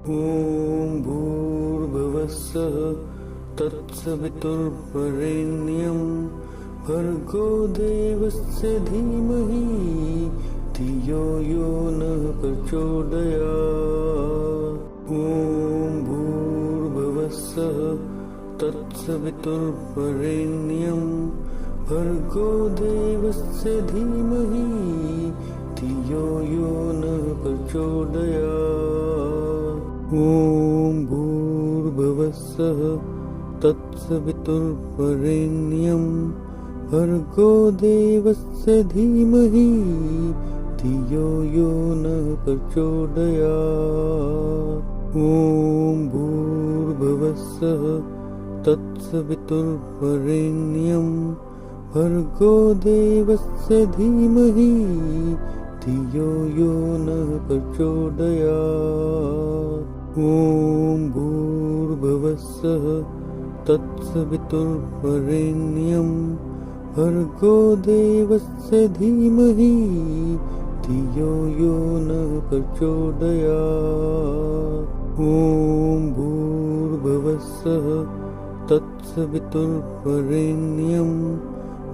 ॐ भूर्भुवस्सुः तत्सवितुर्वरेण्यं भर्गो देवस्य धीमहि धियो यो नः प्रचोदयात्। ॐ भूर्भुवस्सुः तत्सवितुर्वरेण्यं भर्गो देवस्य धीमहि धियो यो नः प्रचोदयात्। ॐ भूर्भुवस्सुः तत्सवितुर्वरेण्यं भर्गो देवस्य धीमहि धियो यो नः प्रचोदयात्। ॐ भूर्भुवस्सुः तत्सवितुर्वरेण्यं भर्गो देवस्य धीमहि धियो यो नः प्रचोदयात्। ॐ भूर्भुवस्सुः तत्सवितुर्वरेण्यं भर्गो देवस्य धीमहि धियो यो नः प्रचोदयात्। ॐ भूर्भुवस्सुः तत्सवितुर्वरेण्यं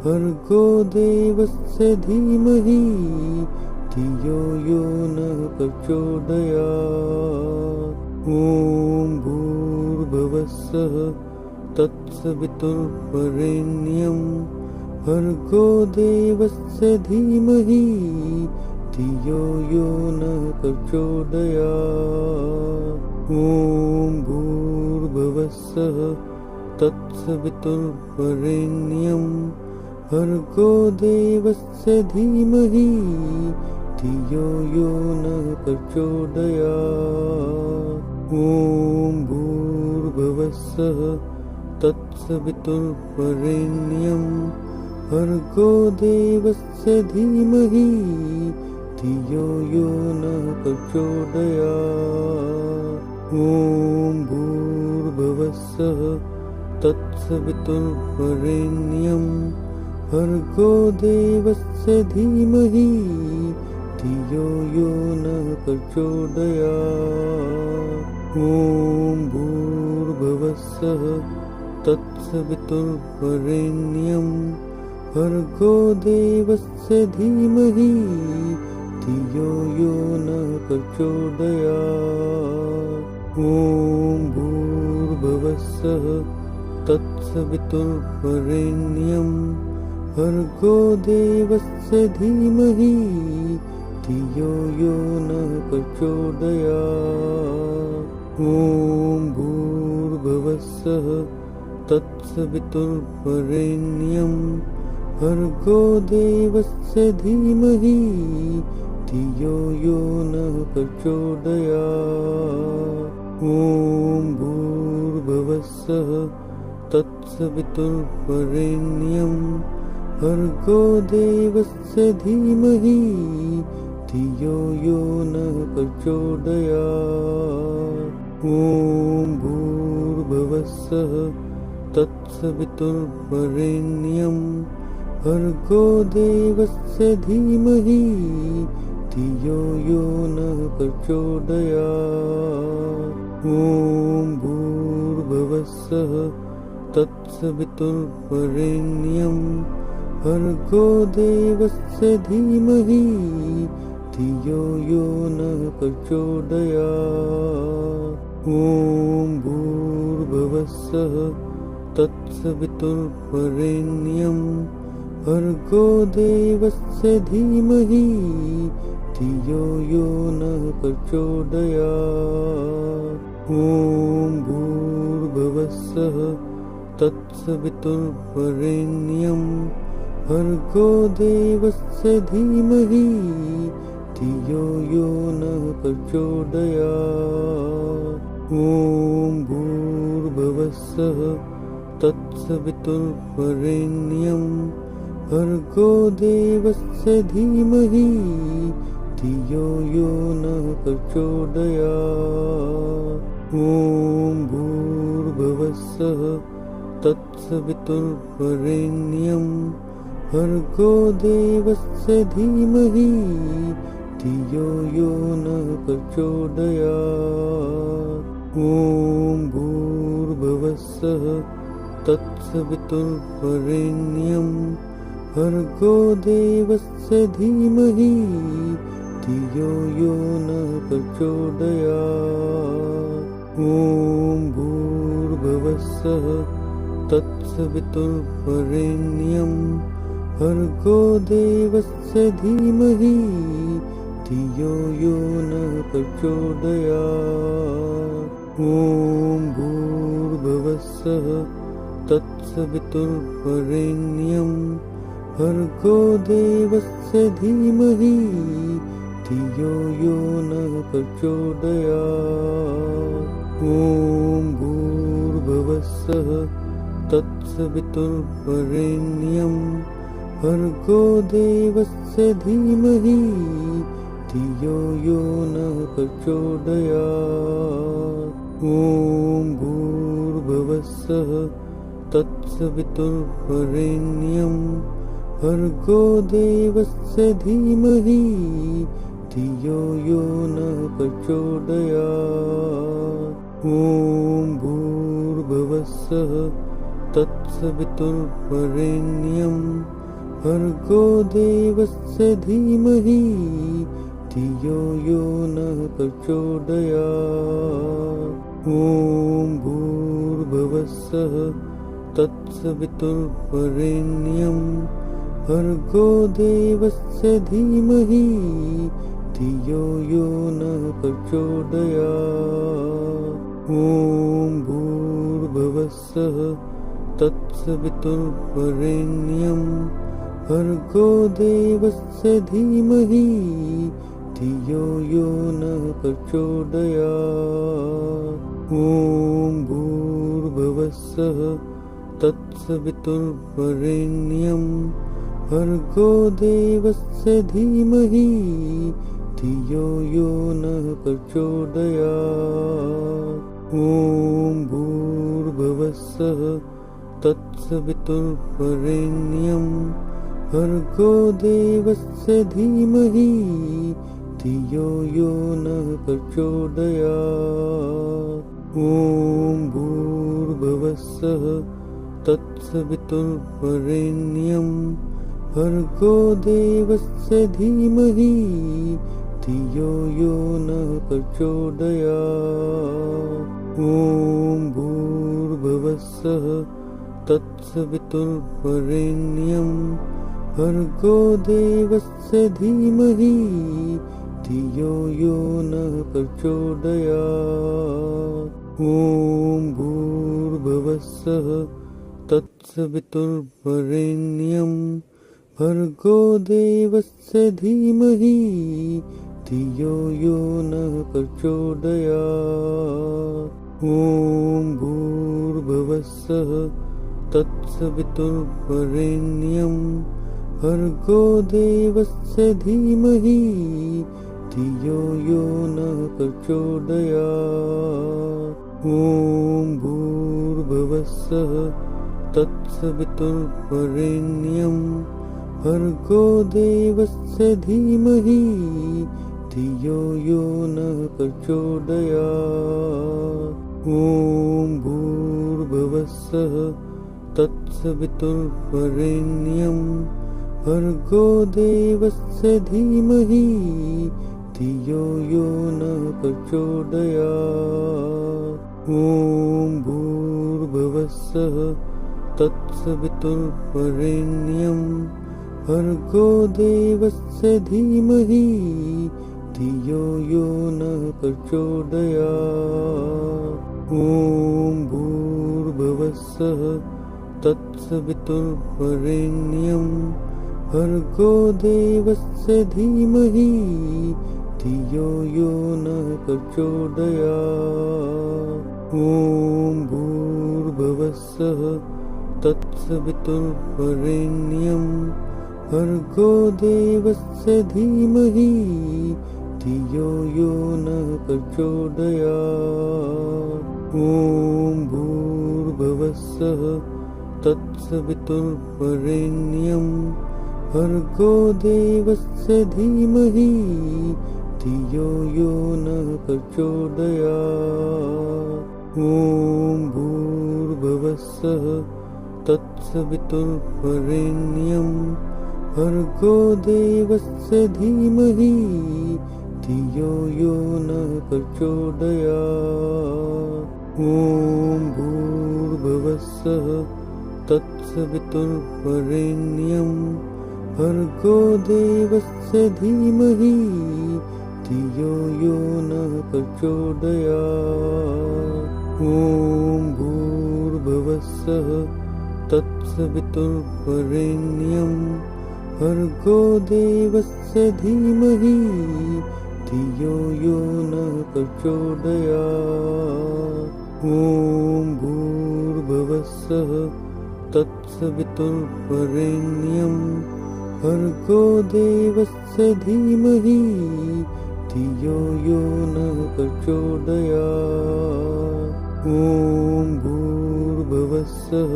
भर्गो देवस्य धीमहि धियो यो नः प्रचोदयात्। ॐ भूर्भुवस्सुः तत्सवितुर्वरेण्यं भर्गो देवस्य धीमहि धियो यो नः प्रचोदयात्। ॐ भूर्भुवस्सुः तत्सवितुर्वरेण्यं भर्गो देवस्य धीमहि धियो यो नः प्रचोदयात्। ॐ भूर्भुवस्सुः तत्सवितुर्वरेण्यं भर्गो देवस्य धीमहि धियो यो नः प्रचोदयात्। ॐ भूर्भुवस्सुः तत्सवितुर्वरेण्यं भर्गो देवस्य धीमहि धियो यो नः प्रचोदयात्। ॐ भूर्भुवस्सुः तत्सवितुर्वरेण्यं भर्गो देवस्य धीमहि धियो यो नः प्रचोदयात्। ॐ भूर्भुवस्सुः तत्सवितुर्वरेण्यं भर्गो देवस्य धीमहि धियो यो नः प्रचोदयात्। ॐ भूर्भुवस्सुः तत्सवितुर्वरेण्यं भर्गो देवस्य धीमहि धियो यो नः प्रचोदयात्। ॐ भूर्भुवस्सुः तत्सवितुर्वरेण्यं भर्गो देवस्य धीमहि धियो यो नः प्रचोदयात्। ॐ भूर्भुवस्सुः तत्सवितुर्वरेण्यं भर्गो देवस्य धीमहि धियो यो नः प्रचोदयात्। ॐ भूर्भुवस्सुः तत्सवितुर्वरेण्यं भर्गो देवस्य धीमहि धियो यो नः प्रचोदयात्। ॐ भूर्भुवस्सुः तत्सवितुर्वरेण्यं भर्गो देवस्य धीमहि धियो यो नः प्रचोदयात्। ॐ भूर्भुवस्सुः तत्सवितुर्वरेण्यं भर्गो देवस्य धीमहि धियो यो नः प्रचोदयात्। ॐ भूर्भुवस्सुः तत्सवितुर्वरेण्यं भर्गो देवस्य धीमहि धियो यो नः प्रचोदयात्। ॐ भूर्भुवस्सुः तत्सवितुर्वरेण्यं भर्गो देवस्य धीमहि धियो यो नः प्रचोदयात्। ॐ भूर्भुवस्सुः तत्सवितुर्वरेण्यं भर्गो देवस्य धीमहि धियो यो नः प्रचोदयात्। ॐ भूर्भुवस्सुः तत्सवितुर्वरेण्यं भर्गो देवस्य धीमहि धियो यो नः प्रचोदयात्। ॐ भूर्भुवस्सुः तत्सवितुर्वरेण्यं भर्गो देवस्य धीमहि धियो यो नः प्रचोदयात्। ॐ भूर्भुवस्सुः तत्सवितुर्वरेण्यं भर्गो देवस्य धीमहि धियो यो नः प्रचोदयात्। ॐ भूर्भुवस्सुः तत्सवितुर्वरेण्यं भर्गो देवस्य धीमहि धियो यो नः प्रचोदयात्। ॐ भूर्भुवस्सुः तत्सवितुर्वरेण्यं भर्गो देवस्य धीमहि धियो यो नः प्रचोदयात्। ॐ भूर्भुवस्सुः तत्सवितुर्वरेण्यं भर्गो देवस्य धीमहि धियो यो नः प्रचोदयात्। ॐ भूर्भुवस्सुः तत्सवितुर्वरेण्यं भर्गो देवस्य धीमहि धियो यो नः प्रचोदयात्। ॐ भूर्भुवस्सुः तत्सवितुर्वरेण्यं भर्गो देवस्य धीमहि धियो यो नः प्रचोदयात्। ॐ भूर्भुवस्सुः तत्सवितुर्वरेण्यं भर्गो देवस्य धीमहि धियो यो नः प्रचोदयात्। ॐ भूर्भुवस्सुः तत्सवितुर्वरेण्यं भर्गो देवस्य धीमहि धियो यो नः प्रचोदयात्। ॐ भूर्भुवस्सुः तत्सवितुर्वरेण्यं भर्गो देवस्य धीमहि धियो यो नः प्रचोदयात्। ॐ भूर्भुवस्सुः तत्सवितुर्वरेण्यं भर्गो देवस्य धीमहि धियो यो नः प्रचोदयात्। ॐ भूर्भुवस्सुः तत्सवितुर्वरेण्यं भर्गो देवस्य धीमहि धियो यो नः प्रचोदयात्। ॐ भूर्भुवस्सुः तत्सवितुर्वरेण्यं भर्गो देवस्य धीमहि धियो यो नः प्रचोदयात्। ॐ भूर्भुवस्सुः तत्सवितुर्वरेण्यं भर्गो देवस्य धीमहि धियो यो नः प्रचोदयात्। ॐ भूर्भुवस्सुः तत्सवितुर्वरेण्यं भर्गो देवस्य धीमहि धियो यो नः प्रचोदयात्। ॐ भूर्भुवस्सुः तत्सवितुर्वरेण्यं भर्गो देवस्य धीमहि धियो यो नः प्रचोदयात्। ॐ भूर्भुवस्सुः तत्सवितुर्वरेण्यं भर्गो देवस्य धीमहि धियो यो नः प्रचोदयात्। ॐ भूर्भुवस्सुः तत्सवितुर्वरेण्यं भर्गो देवस्य धीमहि धियो यो नः प्रचोदयात्। ॐ भूर्भुवस्सुः तत्सवितुर्वरेण्यं भर्गो देवस्य धीमहि धियो यो नः प्रचोदयात्। ॐ भूर्भुवस्सुः तत्सवितुर्वरेण्यं भर्गो देवस्य धीमहि धियो यो नः प्रचोदयात्। ॐ भूर्भुवस्सुः तत्सवितुर्वरेण्यं भर्गो देवस्य धीमहि धियो यो नः प्रचोदयात्। ॐ भूर्भुवस्सुः तत्सवितुर्वरेण्यं भर्गो देवस्य धीमहि धियो यो नः प्रचोदयात्। ॐ भूर्भुवस्सुः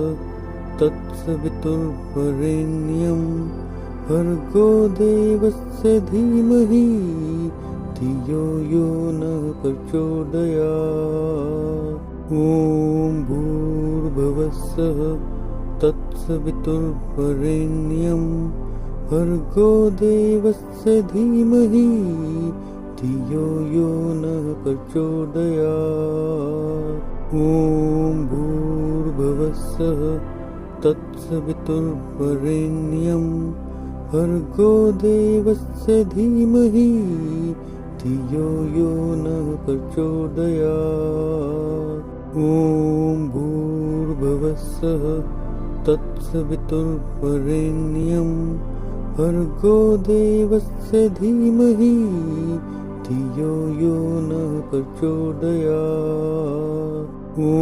तत्सवितुर्वरेण्यं भर्गो देवस्य धीमहि धियो यो नः प्रचोदयात्। ॐ भूर्भुवस्सुः तत्सवितुर्वरेण्यं भर्गो देवस्य धीमहि धियो यो नः प्रचोदयात्। ॐ भूर्भुवस्सुः तत्सवितुर्वरेण्यं भर्गो देवस्य धीमहि धियो यो नः प्रचोदयात्। ॐ भूर्भुवस्सुः तत्सवितुर्वरेण्यं भर्गो देवस्य धीमहि धियो यो नः प्रचोदयात्। ॐ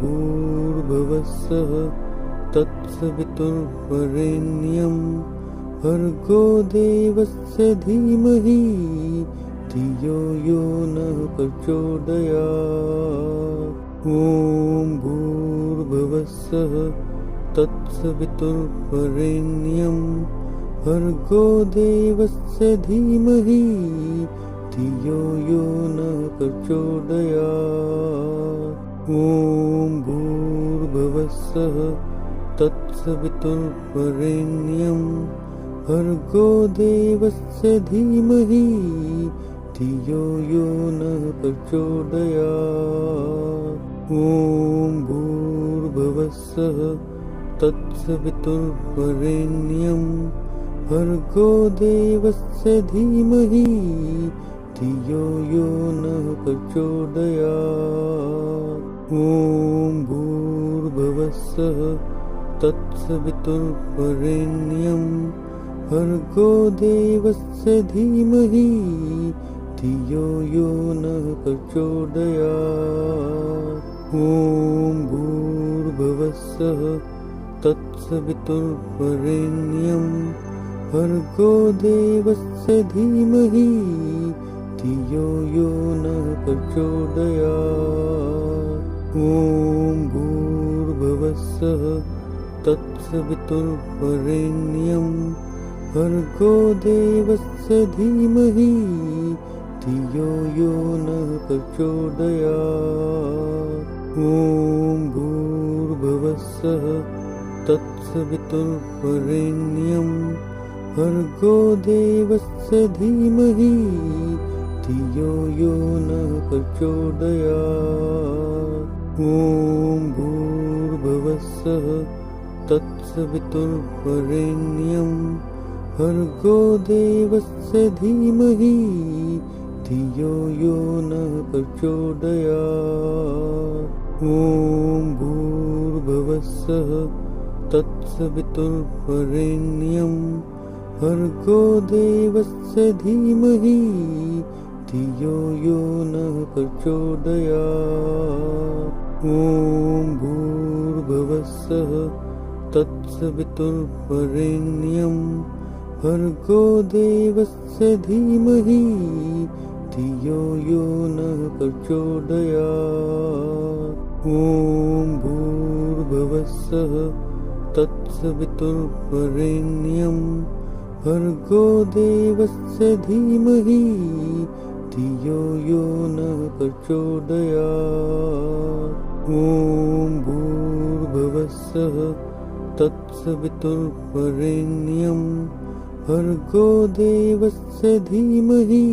भूर्भुवस्सुः तत्सवितुर्वरेण्यं भर्गो देवस्य धीमहि धियो यो नः प्रचोदयात्। ॐ भूर्भुवस्सुः तत्सवितुर्वरेण्यं भर्गो देवस्य धीमहि धियो यो नः प्रचोदयात्। ॐ भूर्भुवस्सुः तत्सवितुर्वरेण्यं भर्गो देवस्य धीमहि धियो यो नः प्रचोदयात्। ॐ भूर्भुवस्सुः तत्सवितुर्वरेण्यं भर्गो देवस्य धीमहि धियो यो नः प्रचोदयात्। ॐ भूर्भुवस्सुः तत्सवितुर्वरेण्यं भर्गो देवस्य धीमहि धियो यो नः प्रचोदयात्। ॐ भूर्भुवस्सुः तत्सवितुर्वरेण्यं भर्गो देवस्य धीमहि धियो यो नः प्रचोदयात्। ॐ भूर्भुवस्सुः तत्सवितुर्वरेण्यं भर्गो देवस्य धीमहि धियो यो नः प्रचोदयात्। ॐ भूर्भुवस्सुः तत्सवितुर्वरेण्यं भर्गो देवस्य धीमहि धियो यो नः प्रचोदयात्। ॐ भूर्भुवस्सुः तत्सवितुर्वरेण्यं भर्गो देवस्य धीमहि धियो यो नः प्रचोदयात्। ॐ भूर्भुवस्सुः तत्सवितुर्वरेण्यं भर्गो देवस्य धीमहि धियो यो नः प्रचोदयात्। ॐ भूर्भुवस्सुः तत्सवितुर्वरेण्यं भर्गो देवस्य धीमहि धियो यो नः प्रचोदयात्। ॐ भूर्भुवस्सुः तत्सवितुर्वरेण्यं भर्गो देवस्य धीमहि धियो यो नः प्रचोदयात्। ॐ भूर्भुवस्सुः तत्सवितुर्वरेण्यं भर्गो देवस्य धीमहि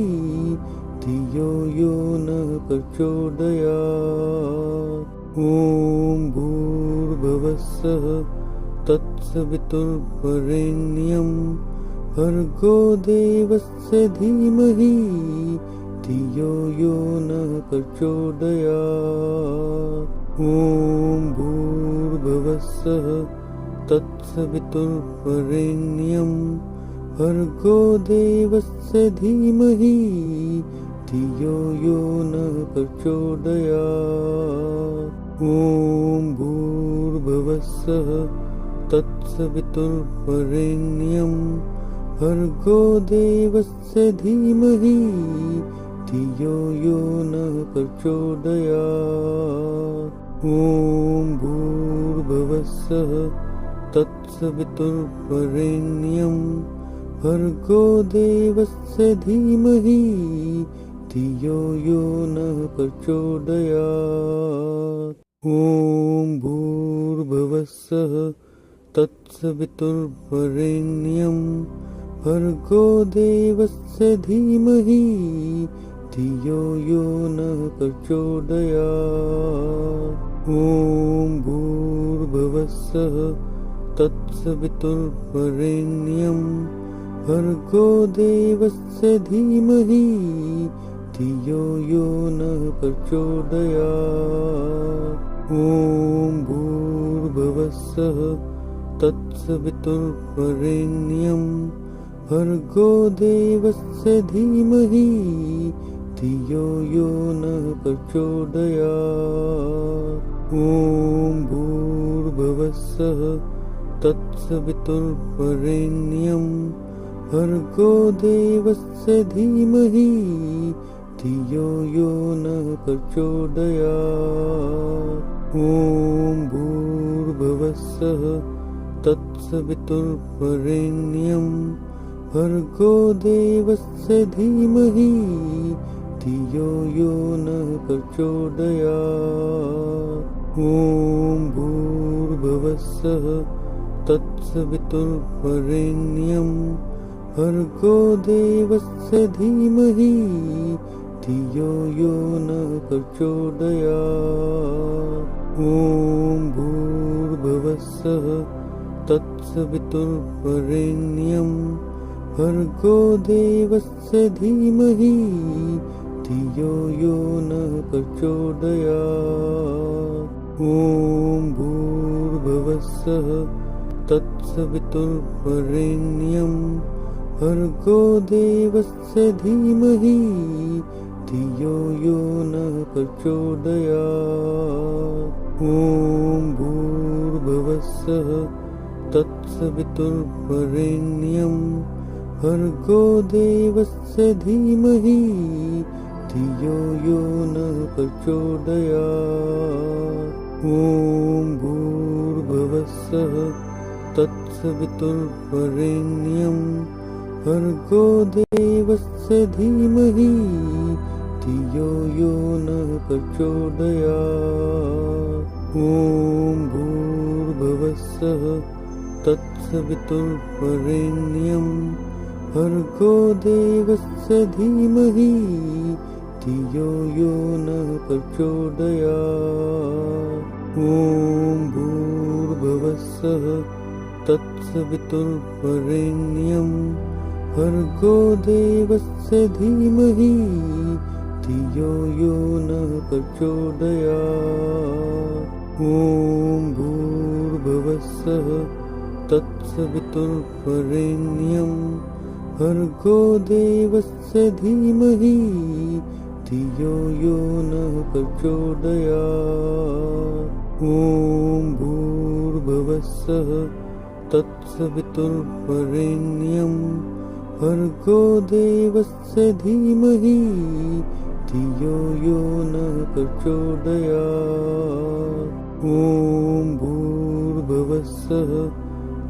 धियो यो नः प्रचोदयात्। ॐ भूर्भुवस्सुः तत्सवितुर्वरेण्यं भर्गो देवस्य धीमहि धियो यो नः प्रचोदयात्। ॐ भूर्भुवस्सुः तत्सवितुर्वरेण्यं भर्गो देवस्य धीमहि धियो यो नः प्रचोदयात्। ॐ भूर्भुवस्सुः तत्सवितुर्वरेण्यं भर्गो देवस्य धीमहि धियो यो नः प्रचोदयात्। ॐ भूर्भुवस्सुः तत्सवितुर्वरेण्यं भर्गो देवस्य धीमहि धियो यो नः प्रचोदयात्। ॐ भूर्भुवस्सुः तत्सवितुर्वरेण्यं भर्गो देवस्य धीमहि धियो यो नः प्रचोदयात्। ॐ भूर्भुवस्सुः तत्सवितुर्वरेण्यं भर्गो देवस्य धीमहि धियो यो नः प्रचोदयात्। ॐ भूर्भुवस्सुः तत्सवितुर्वरेण्यं भर्गो देवस्य धीमहि धियो यो नः प्रचोदयात्। ॐ भूर्भुवस्सुः तत्सवितुर्वरेण्यं भर्गो देवस्य धीमहि धियो यो नः प्रचोदयात्। ॐ भूर्भुवस्सुः तत्सवितुर्वरेण्यं भर्गो देवस्य धीमहि धियो यो नः प्रचोदयात्। ॐ भूर्भुवस्सुः तत्सवितुर्वरेण्यं भर्गो देवस्य धीमहि धियो यो नः प्रचोदयात्। ॐ भूर्भुवस्सुः तत्सवितुर्वरेण्यं भर्गो देवस्य धीमहि धियो यो नः प्रचोदयात्। ॐ भूर्भुवस्सुः तत्सवितुर्वरेण्यं भर्गो देवस्य धीमहि धियो यो नः प्रचोदयात्। ॐ भूर्भुवस्सुः तत्सवितुर्वरेण्यं भर्गो देवस्य धीमहि धियो यो नः प्रचोदयात्। ॐ भूर्भुवस्सुः तत्सवितुर्वरेण्यं भर्गो देवस्य धीमहि धियो यो नः प्रचोदयात्। ॐ भूर्भुवस्सुः तत्सवितुर्वरेण्यं भर्गो देवस्य धीमहि धियो यो नः प्रचोदयात्। ॐ भूर्भुवस्सुः तत्सवितुर्वरेण्यं भर्गो देवस्य धीमहि धियो यो नः प्रचोदयात्। ॐ भूर्भुवस्सुः तत्सवितुर्वरेण्यं भर्गो देवस्य धीमहि धियो यो नः प्रचोदयात्। ॐ भूर्भुवस्सुः तत्सवितुर्वरेण्यं भर्गो देवस्य धीमहि धियो यो नः प्रचोदयात्। ॐ भूर्भुवस्सुः भूर्भुवस्सुः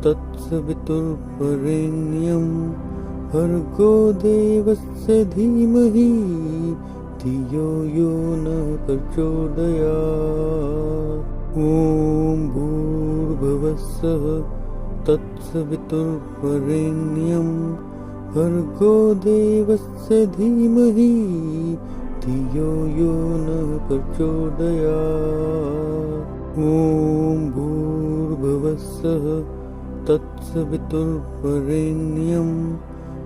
तत्सवितुर्वरेण्यं भर्गो देवस्य धीमहि धियो यो नः प्रचोदयात्। ॐ भूर्भुवस्सुः तत्सवितुर्वरेण्यं भर्गो देवस्य धीमहि धियो यो नः प्रचोदयात्। ॐ भूर्भुवस्सुः तत्सवितुर्वरेण्यं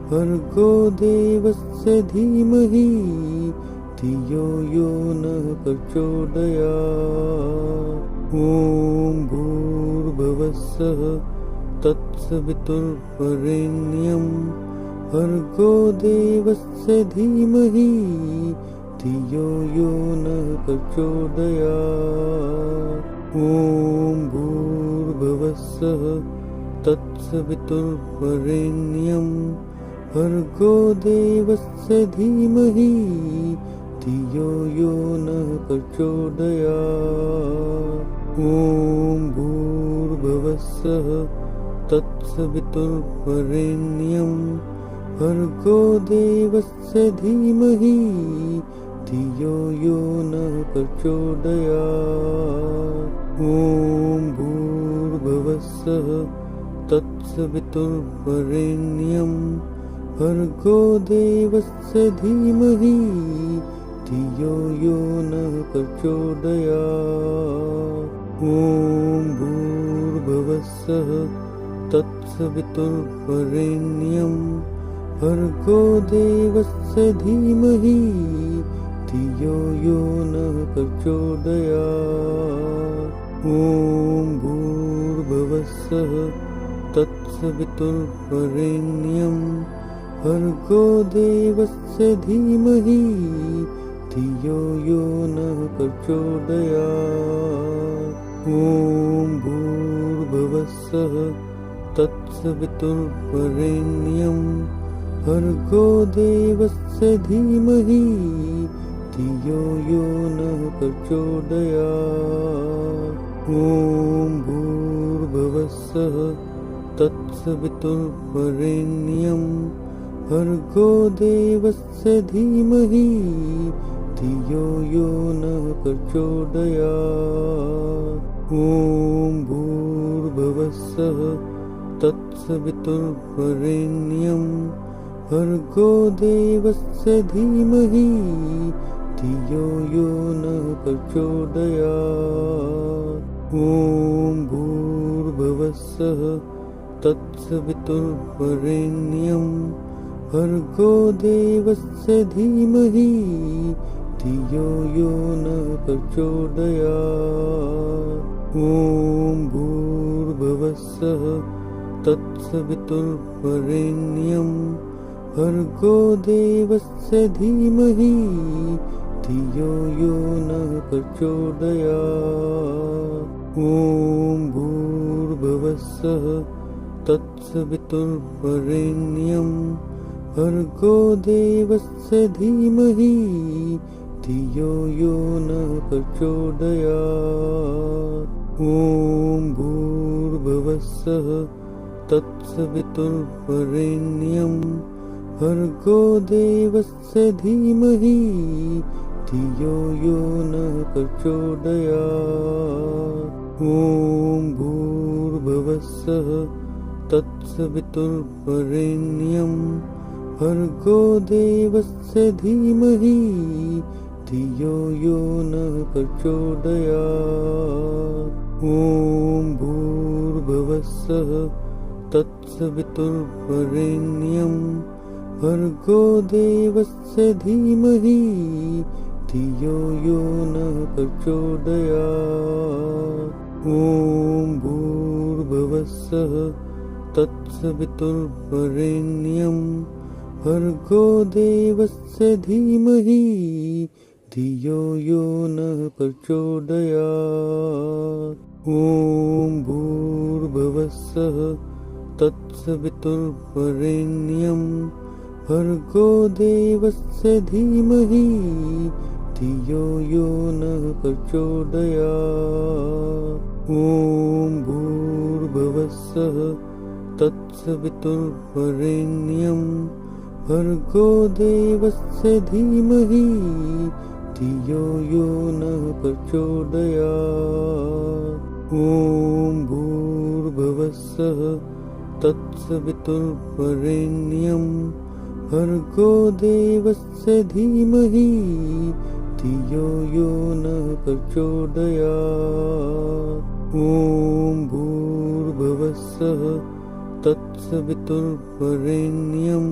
भर्गो देवस्य धीमहि धियो यो नः प्रचोदयात्। ॐ भूर्भुवस्सुः तत्सवितुर्वरेण्यं भर्गो देवस्य धीमहि धियो यो नः प्रचोदयात्। ॐ भूर्भुवस्सुः तत्सवितुर्वरेण्यं भर्गो देवस्य धीमहि धियो यो नः प्रचोदयात्। ॐ भूर्भुवस्सुः तत्सवितुर्वरेण्यं भर्गो देवस्य धीमहि धियो यो नः प्रचोदयात्। ॐ भूर्भुवस्सुः तत्सवितुर्वरेण्यं भर्गो देवस्य धीमहि धियो यो नः प्रचोदयात्। ॐ भूर्भुवस्सुः तत्सवितुर्वरेण्यं भर्गो देवस्य धीमहि धियो यो नः प्रचोदयात्। ॐ भूर्भुवस्सुः तत्सवितुर्वरेण्यं भर्गो देवस्य धीमहि धियो यो नः प्रचोदयात्। ॐ भूर्भुवस्सुः तत्सवितुर्वरेण्यं भर्गो देवस्य धीमहि धियो यो नः प्रचोदयात्। ॐ भूर्भुवस्सुः तत्सवितुर्वरेण्यं भर्गो देवस्य धीमहि धियो यो नः प्रचोदयात्। ॐ भूर्भुवस्सुः तत्सवितुर्वरेण्यं भर्गो देवस्य धीमहि धियो यो नः प्रचोदयात्। ॐ भूर्भुवस्सुः तत्सवितुर्वरेण्यं भर्गो देवस्य धीमहि धियो यो नः प्रचोदयात्। ॐ भूर्भुवस्सुः तत्सवितुर्वरेण्यं भर्गो देवस्य धीमहि धियो यो नः प्रचोदयात्। ॐ भूर्भुवस्सुः तत्सवितुर्वरेण्यं भर्गो देवस्य धीमहि धियो यो नः प्रचोदयात्। ॐ भूर्भुवस्सुः तत्सवितुर्वरेण्यं भर्गो देवस्य धीमहि धियो यो नः प्रचोदयात्। ॐ भूर्भुवस्सुः तत्सवितुर्वरेण्यं भर्गो देवस्य धीमहि धियो यो नः प्रचोदयात्। ॐ भूर्भुवस्सुः तत्सवितुर्वरेण्यं भर्गो देवस्य धीमहि धियो यो नः प्रचोदयात्। ॐ भूर्भुवस्सुः तत्सवितुर्वरेण्यं भर्गो देवस्य धीमहि धियो यो नः प्रचोदयात्। ॐ भूर्भुवस्सुः तत्सवितुर्वरेण्यं भर्गो देवस्य धीमहि धियो यो नः प्रचोदयात्। ॐ भूर्भुवस्सुः तत्सवितुर्वरेण्यं भर्गो देवस्य धीमहि धियो यो नः प्रचोदयात्। ॐ भूर्भुवस्सुः तत्सवितुर्वरेण्यं भर्गो देवस्य धीमहि धियो यो नः प्रचोदयात्। ॐ भूर्भुवस्सुः तत्सवितुर्वरेण्यं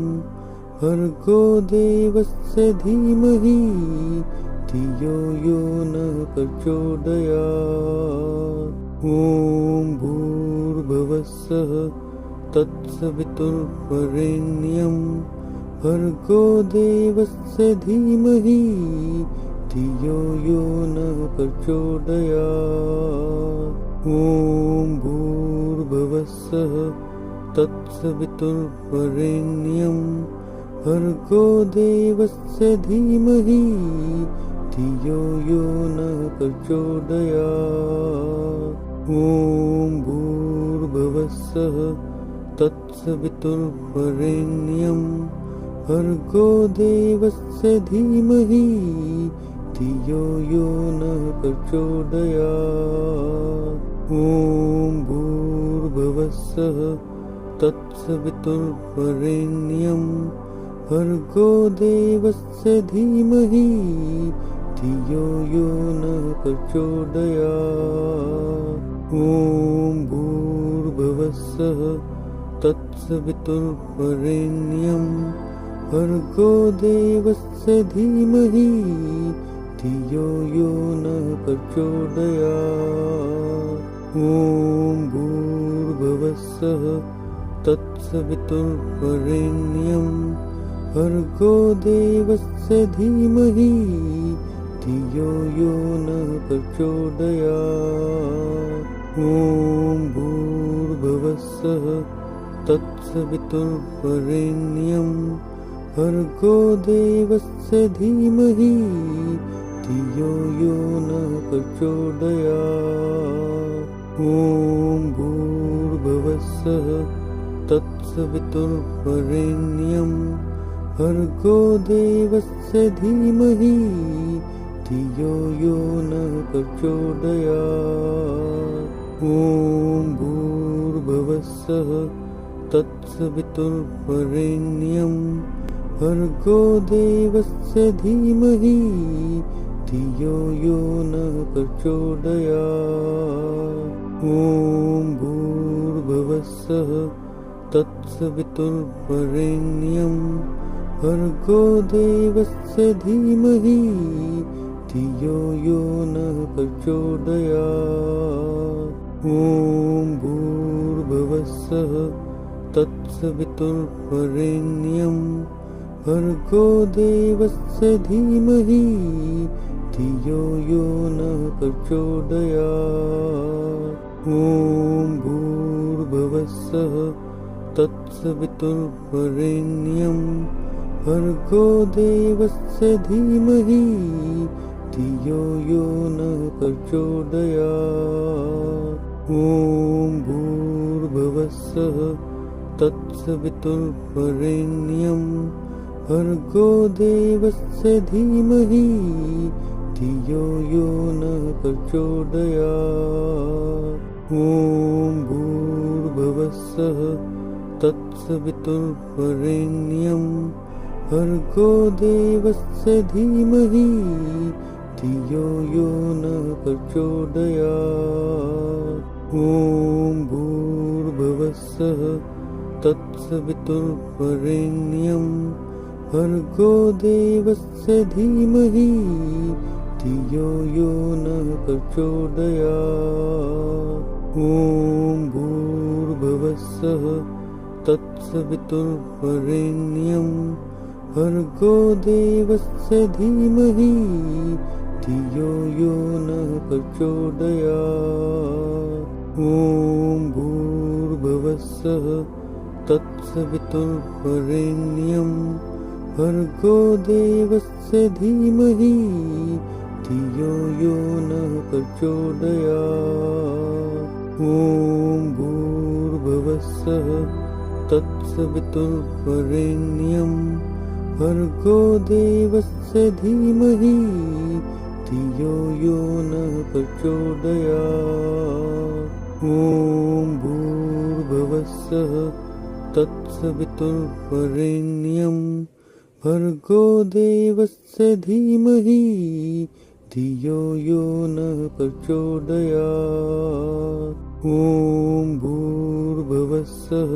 भर्गो देवस्य धीमहि धियो यो नः प्रचोदयात्। ॐ भूर्भुवस्सुः तत्सवितुर्वरेण्यं भर्गो देवस्य धीमहि धियो यो नः प्रचोदयात्। ॐ भूर्भुवस्सुः तत्सवितुर्वरेण्यं भर्गो देवस्य धीमहि धियो यो नः प्रचोदयात्। ॐ भूर्भुवस्सुः तत्सवितुर्वरेण्यं भर्गो देवस्य धीमहि धियो यो नः प्रचोदयात्। ॐ भूर्भुवस्सुः तत्सवितुर्वरेण्यं भर्गो देवस्य धीमहि धियो यो नः प्रचोदयात्। ॐ भूर्भुवस्सुः तत्सवितुर्वरेण्यं भर्गो देवस्य धीमहि धियो यो नः प्रचोदयात्। ॐ भूर्भुवस्सुः तत्सवितुर्वरेण्यं भर्गो देवस्य धीमहि धियो यो नः प्रचोदयात्। ॐ भूर्भुवस्सुः तत्सवितुर्वरेण्यं भर्गो देवस्य धीमहि धियो यो नः प्रचोदयात्। ॐ भूर्भुवस्सुः तत्सवितुर्वरेण्यं भर्गो देवस्य धीमहि धियो यो नः प्रचोदयात्। ॐ भूर्भुवस्सुः तत्सवितुर्वरेण्यं भर्गो देवस्य धीमहि धियो यो नः प्रचोदयात्। ॐ भूर्भुवस्सुः तत्सवितुर्वरेण्यं भर्गो देवस्य धीमहि धियो यो नः प्रचोदयात्। ॐ भूर्भुवस्सुः तत्सवितुर्वरेण्यं भर्गो देवस्य धीमहि धियो यो नः प्रचोदयात्। ॐ भूर्भुवस्सुः तत्सवितुर्वरेण्यं भर्गो देवस्य धीमहि धियो यो नः प्रचोदयात्। ॐ भूर्भुवस्सुः तत्सवितुर्वरेण्यं भर्गो देवस्य धीमहि धियो यो नः प्रचोदयात्। ॐ भूर्भुवस्सुः तत्सवितुर्वरेण्यं भर्गो देवस्य धीमहि धियो यो नः प्रचोदयात्। ॐ भूर्भुवस्सुः तत्सवितुर्वरेण्यं भर्गो देवस्य धीमहि धियो यो नः प्रचोदयात्। ॐ भूर्भुवस्सुः तत्सवितुर्वरेण्यं भर्गो देवस्य धीमहि धियो यो नः प्रचोदयात्। ॐ भूर्भुवस्सुः तत्सवितुर्वरेण्यं भर्गो देवस्य धीमहि धियो यो नः प्रचोदयात्। ॐ भूर्भुवस्सुः तत्सवितुर्वरेण्यं भर्गो देवस्य धीमहि धियो यो नः प्रचोदयात्। ॐ भूर्भुवस्सुः तत्सवितुर्वरेण्यं भर्गो देवस्य धीमहि धियो यो नः प्रचोदयात्। ॐ भूर्भुवस्सुः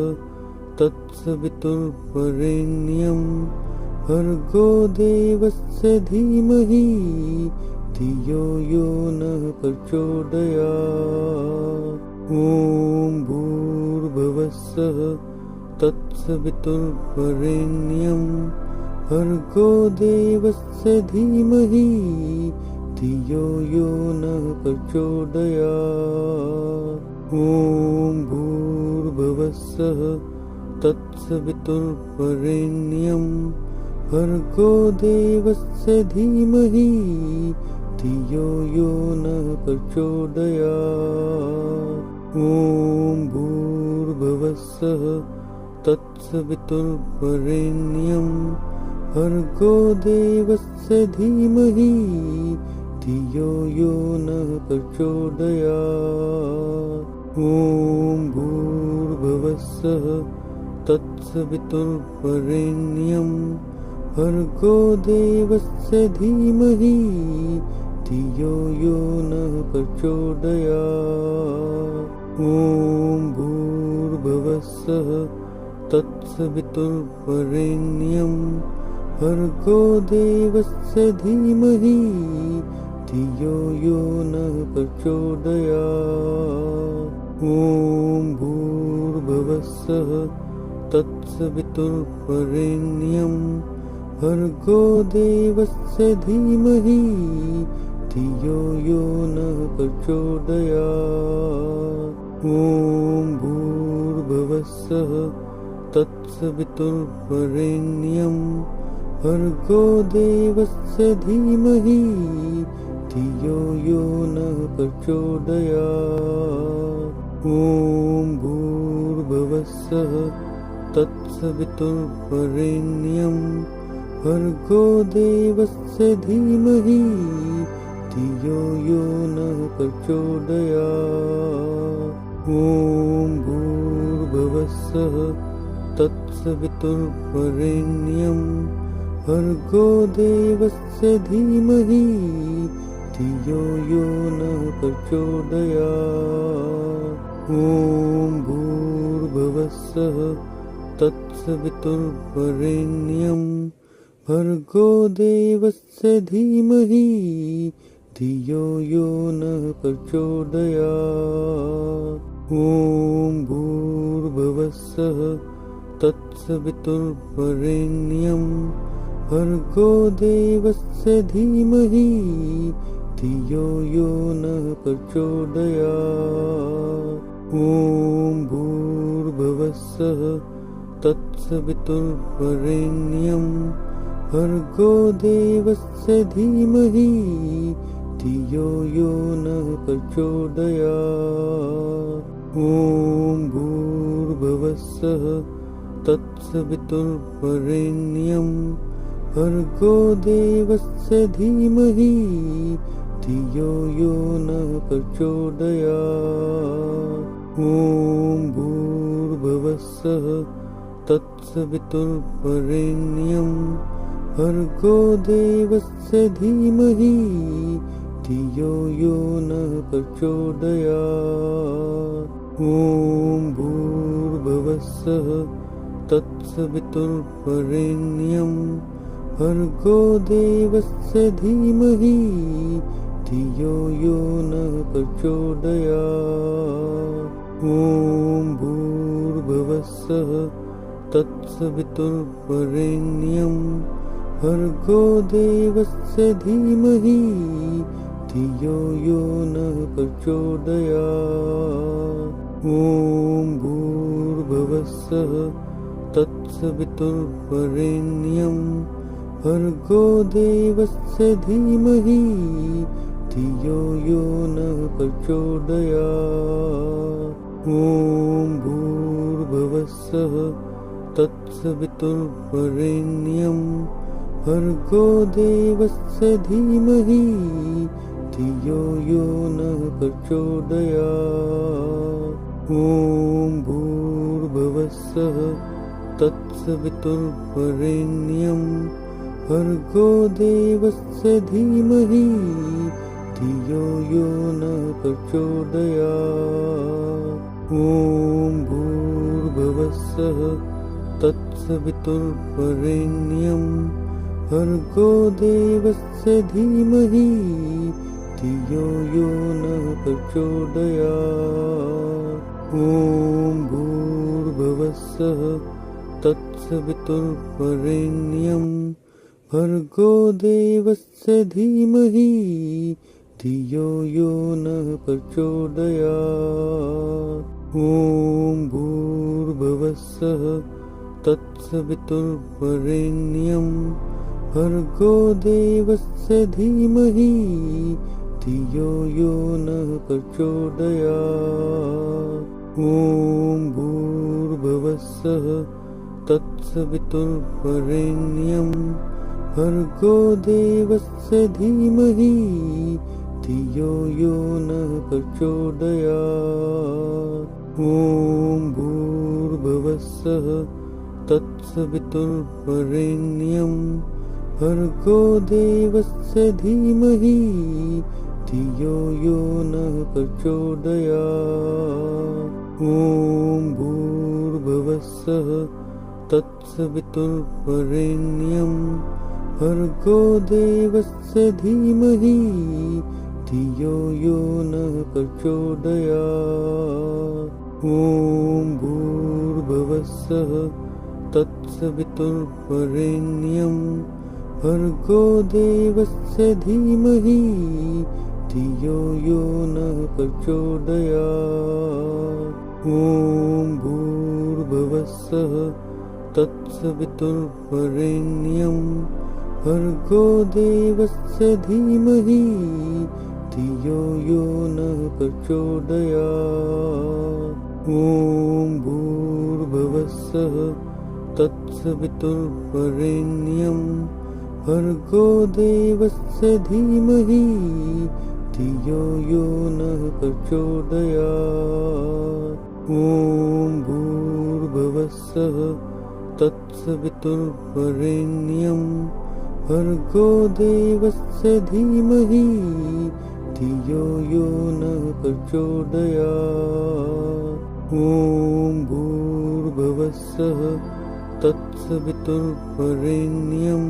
तत्सवितुर्वरेण्यं भर्गो देवस्य धीमहि धियो यो नः प्रचोदयात्। ॐ भूर्भुवस्सुः तत्सवितुर्वरेण्यं भर्गो देवस्य धीमहि धियो यो नः प्रचोदयात्। ॐ भूर्भुवस्सुः तत्सवितुर्वरेण्यं भर्गो देवस्य धीमहि धियो यो नः प्रचोदयात्। ॐ भूर्भुवस्सुः तत्सवितुर्वरेण्यं भर्गो देवस्य धीमहि धियो यो नः प्रचोदयात्। ॐ भूर्भुवस्सुः तत्सवितुर्वरेण्यं भर्गो देवस्य धीमहि धियो यो नः प्रचोदयात्। ॐ भूर्भुवस्सुः तत्सवितुर्वरेण्यं भर्गो देवस्य धीमहि धियो यो नः प्रचोदयात्। ॐ भूर्भुवस्सुः तत्सवितुर्वरेण्यं भर्गो देवस्य धीमहि धियो यो नः प्रचोदयात्। ॐ भूर्भुवस्सुः तत्सवितुर्वरेण्यं भर्गो देवस्य धीमहि धियो यो नः प्रचोदयात्। ॐ भूर्भुवस्सुः तत्सवितुर्वरेण्यं भर्गो देवस्य धीमहि धियो यो नः प्रचोदयात्। ॐ भूर्भुवस्सुः तत्सवितुर्वरेण्यं भर्गो देवस्य धीमहि धियो यो नः प्रचोदयात्। ॐ भूर्भुवस्सुः तत्सवितुर्वरेण्यं भर्गो देवस्य धीमहि धियो यो नः प्रचोदयात्। ॐ भूर्भुवस्सुः तत्सवितुर्वरेण्यं भर्गो देवस्य धीमहि धियो यो नः प्रचोदयात्। ॐ भूर्भुवस्सुः तत्सवितुर्वरेण्यं भर्गो देवस्य धीमहि धियो यो नः प्रचोदयात्। ॐ भूर्भुवस्सुः तत्सवितुर्वरेण्यं भर्गो देवस्य धीमहि धियो यो नः प्रचोदयात्। ॐ भूर्भुवस्सुः तत्सवितुर्वरेण्यं भर्गो देवस्य धीमहि धियो यो नः प्रचोदयात्। ॐ भूर्भुवस्सुः तत्सवितुर्वरेण्यं भर्गो देवस्य धीमहि धियो यो नः प्रचोदयात्। ॐ भूर्भुवस्सुः तत्सवितुर्वरेण्यं भर्गो देवस्य धीमहि धियो यो नः प्रचोदयात्। ॐ भूर्भुवस्सुः तत्सवितुर्वरेण्यं भर्गो देवस्य धीमहि धियो यो नः प्रचोदयात्। ॐ भूर्भुवस्सुः तत्सवितुर्वरेण्यं भर्गो देवस्य धीमहि धियो यो नः प्रचोदयात्। ॐ भूर्भुवस्सुः तत्सवितुर्वरेण्यं भर्गो देवस्य धीमहि धियो यो नः प्रचोदयात्। ॐ भूर्भुवस्सुः तत्सवितुर्वरेण्यं भर्गो देवस्य धीमहि धियो यो नः प्रचोदयात्। ॐ भूर्भुवस्सुः तत्सवितुर्वरेण्यं भर्गो देवस्य धीमहि धियो यो नः प्रचोदयात्। ॐ भूर्भुवस्सुः तत्सवितुर्वरेण्यं भर्गो देवस्य धीमहि धियो यो नः प्रचोदयात्। ॐ भूर्भुवस्सुः तत्सवितुर्वरेण्यं भर्गो देवस्य धीमहि धियो यो नः प्रचोदयात्। ॐ भूर्भुवस्सुः तत्सवितुर्वरेण्यं भर्गो देवस्य धीमहि धियो यो नः प्रचोदयात्। ॐ भूर्भुवस्सुः तत्सवितुर्वरेण्यं भर्गो देवस्य धीमहि धियो यो नः प्रचोदयात्। ॐ भूर्भुवस्सुः तत्सवितुर्वरेण्यं भर्गो देवस्य धीमहि धियो यो नः प्रचोदयात्। ॐ भूर्भुवस्सुः तत्सवितुर्वरेण्यं भर्गो देवस्य धीमहि धियो यो नः प्रचोदयात्। ॐ भूर्भुवस्सुः तत्सवितुर्वरेण्यं भर्गो देवस्य धीमहि धियो यो नः प्रचोदयात्। ॐ भूर्भुवस्सुः तत्सवितुर्वरेण्यं भर्गो देवस्य धीमहि धियो यो नः प्रचोदयात्। ॐ भूर्भुवस्सुः तत्सवितुर्वरेण्यं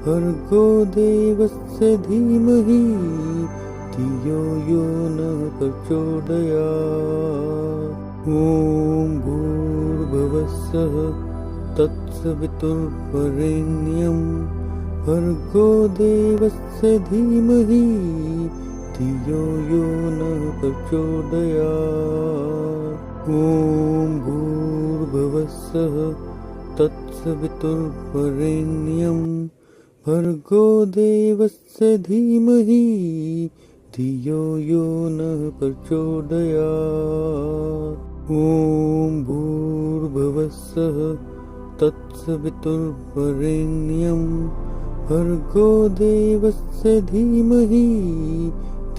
भर्गो देवस्य धीमहि धियो यो नः प्रचोदयात्। ॐ भूर्भुवस्सुः तत्सवितुर्वरेण्यं भर्गो देवस्य धीमहि धियो यो नः प्रचोदयात्। ॐ भूर्भुवस्सुः तत्सवितुर्वरेण्यं भर्गो देवस्य धीमहि धियो यो नः प्रचोदयात्। ॐ भूर्भुवस्सुः तत्सवितुर्वरेण्यं भर्गो देवस्य धीमहि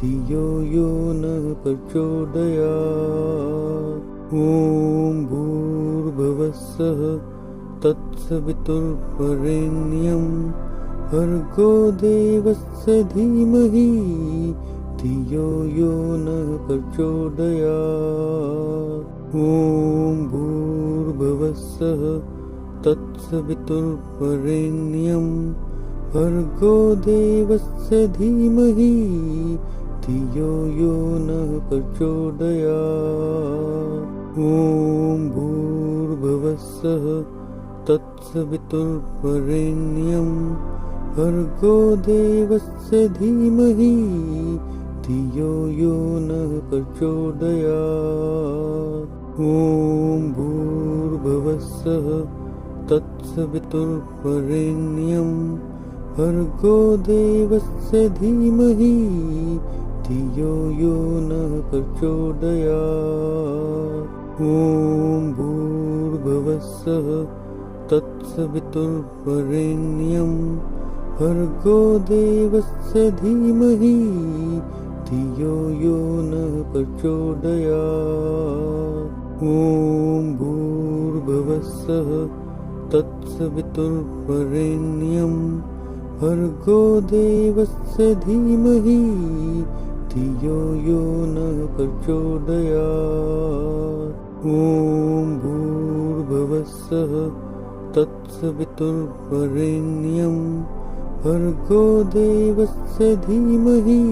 धियो यो नः प्रचोदयात्। ॐ भूर्भुवस्सुः तत्सवितुर्वरेण्यं भर्गो देवस्य धीमहि धियो यो नः प्रचोदयात्। ॐ भूर्भुवस्सुः तत्सवितुर्वरेण्यं भर्गो देवस्य धीमहि धियो यो नः प्रचोदयात्। ॐ भूर्भुवस्सुः तत्सवितुर्वरेण्यं भर्गो देवस्य धीमहि धियो यो नः प्रचोदयात्। ॐ भूर्भुवस्सुः तत्सवितुर्वरेण्यं तत्सवितुर्वरेण्यं भर्गो देवस्य धीमहि धियो यो नः प्रचोदयात्। ॐ भूर्भुवस्सुः तत्सवितुर्वरेण्यं भर्गो देवस्य धीमहि धियो यो नः प्रचोदयात्। ॐ भूर्भुवस्सुः तत्सवितुर्वरेण्यं भर्गो देवस्य धीमहि धियो यो नः प्रचोदयात्। ॐ भूर्भुवस्सुः तत्सवितुर्वरेण्यं भर्गो देवस्य धीमहि